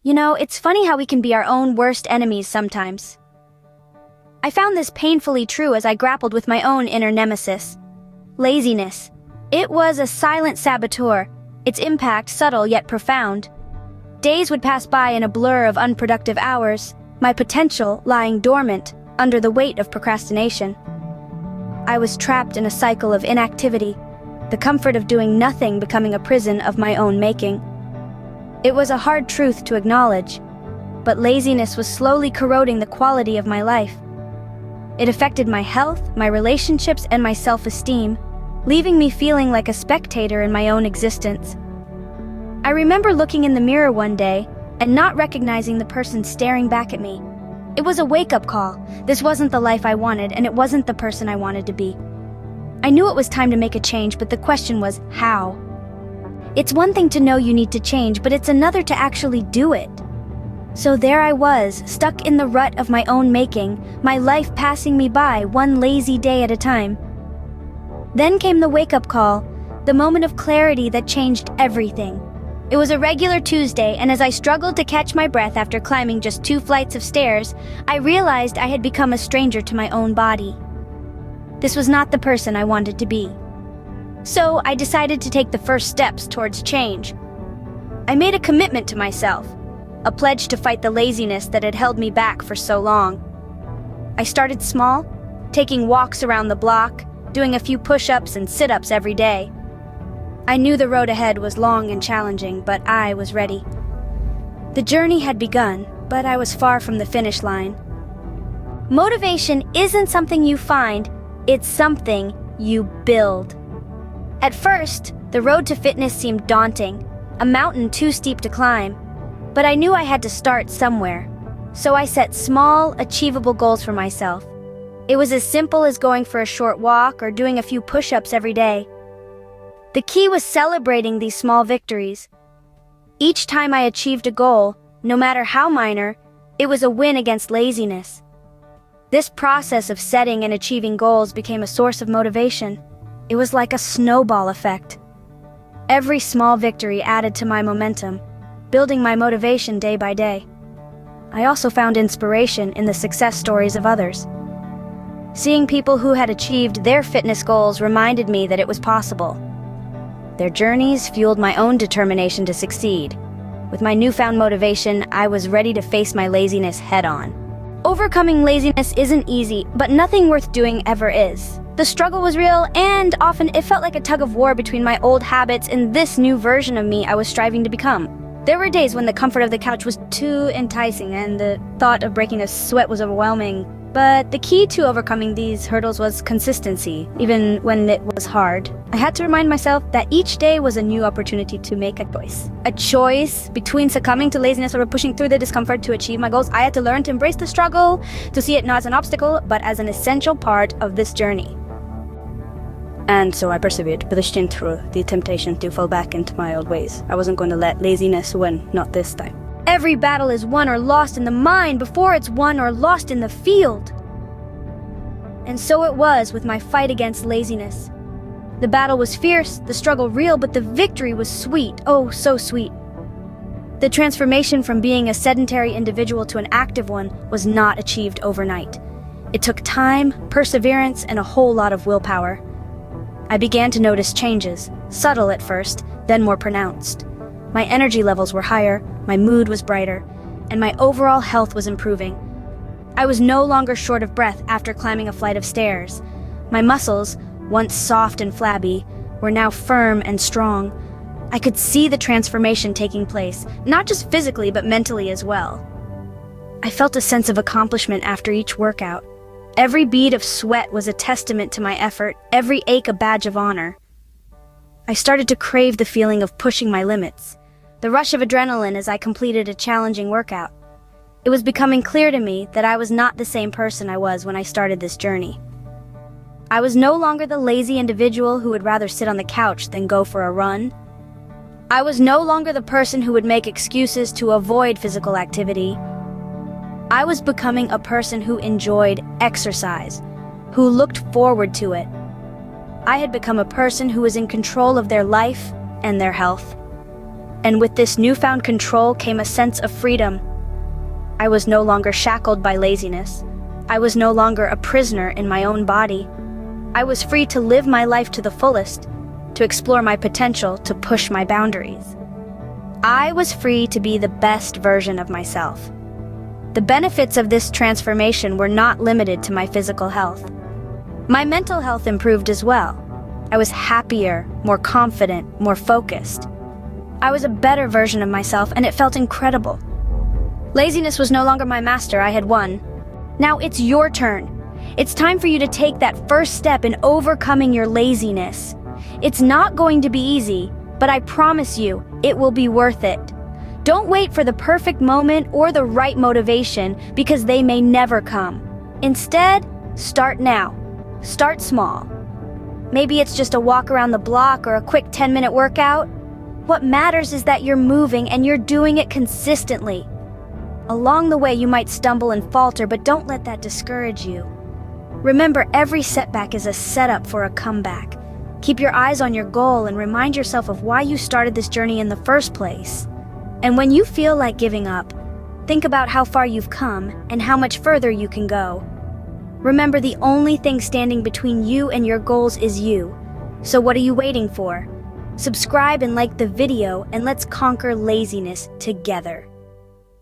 You know, it's funny how we can be our own worst enemies sometimes. I found this painfully true as I grappled with my own inner nemesis. Laziness. It was a silent saboteur, its impact subtle yet profound. Days would pass by in a blur of unproductive hours, my potential lying dormant under the weight of procrastination. I was trapped in a cycle of inactivity, the comfort of doing nothing becoming a prison of my own making. It was a hard truth to acknowledge, but laziness was slowly corroding the quality of my life. It affected my health, my relationships, and my self-esteem, leaving me feeling like a spectator in my own existence. I remember looking in the mirror one day and not recognizing the person staring back at me. It was a wake-up call. This wasn't the life I wanted, and it wasn't the person I wanted to be. I knew it was time to make a change, but the question was, how? It's one thing to know you need to change, but it's another to actually do it. So there I was, stuck in the rut of my own making, my life passing me by one lazy day at a time. Then came the wake-up call, the moment of clarity that changed everything. It was a regular Tuesday, and as I struggled to catch my breath after climbing just 2 flights of stairs, I realized I had become a stranger to my own body. This was not the person I wanted to be. So I decided to take the first steps towards change. I made a commitment to myself, a pledge to fight the laziness that had held me back for so long. I started small, taking walks around the block, doing a few push-ups and sit-ups every day. I knew the road ahead was long and challenging, but I was ready. The journey had begun, but I was far from the finish line. Motivation isn't something you find, it's something you build. At first, the road to fitness seemed daunting, a mountain too steep to climb, but I knew I had to start somewhere. So I set small, achievable goals for myself. It was as simple as going for a short walk or doing a few push-ups every day. The key was celebrating these small victories. Each time I achieved a goal, no matter how minor, it was a win against laziness. This process of setting and achieving goals became a source of motivation. It was like a snowball effect. Every small victory added to my momentum, building my motivation day by day. I also found inspiration in the success stories of others. Seeing people who had achieved their fitness goals reminded me that it was possible. Their journeys fueled my own determination to succeed. With my newfound motivation, I was ready to face my laziness head-on. Overcoming laziness isn't easy, but nothing worth doing ever is. The struggle was real, and often it felt like a tug-of-war between my old habits and this new version of me I was striving to become. There were days when the comfort of the couch was too enticing and the thought of breaking a sweat was overwhelming. But the key to overcoming these hurdles was consistency, even when it was hard. I had to remind myself that each day was a new opportunity to make a choice. A choice between succumbing to laziness or pushing through the discomfort to achieve my goals. I had to learn to embrace the struggle, to see it not as an obstacle, but as an essential part of this journey. And so I persevered, pushing through the temptation to fall back into my old ways. I wasn't going to let laziness win, not this time. Every battle is won or lost in the mind before it's won or lost in the field. And so it was with my fight against laziness. The battle was fierce, the struggle real, but the victory was sweet, oh so sweet. The transformation from being a sedentary individual to an active one was not achieved overnight. It took time, perseverance, and a whole lot of willpower. I began to notice changes, subtle at first, then more pronounced. My energy levels were higher, my mood was brighter, and my overall health was improving. I was no longer short of breath after climbing a flight of stairs. My muscles, once soft and flabby, were now firm and strong. I could see the transformation taking place, not just physically but mentally as well. I felt a sense of accomplishment after each workout. Every bead of sweat was a testament to my effort, every ache a badge of honor. I started to crave the feeling of pushing my limits, the rush of adrenaline as I completed a challenging workout. It was becoming clear to me that I was not the same person I was when I started this journey. I was no longer the lazy individual who would rather sit on the couch than go for a run. I was no longer the person who would make excuses to avoid physical activity. I was becoming a person who enjoyed exercise, who looked forward to it. I had become a person who was in control of their life and their health. And with this newfound control came a sense of freedom. I was no longer shackled by laziness. I was no longer a prisoner in my own body. I was free to live my life to the fullest, to explore my potential, to push my boundaries. I was free to be the best version of myself. The benefits of this transformation were not limited to my physical health. My mental health improved as well. I was happier, more confident, more focused. I was a better version of myself, and it felt incredible. Laziness was no longer my master. I had won. Now it's your turn. It's time for you to take that first step in overcoming your laziness. It's not going to be easy, but I promise you, it will be worth it. Don't wait for the perfect moment or the right motivation, because they may never come. Instead, start now. Start small. Maybe it's just a walk around the block or a quick 10-minute workout. What matters is that you're moving and you're doing it consistently. Along the way, you might stumble and falter, but don't let that discourage you. Remember, every setback is a setup for a comeback. Keep your eyes on your goal and remind yourself of why you started this journey in the first place. And when you feel like giving up, think about how far you've come and how much further you can go. Remember, the only thing standing between you and your goals is you. So what are you waiting for? Subscribe and like the video, and let's conquer laziness together.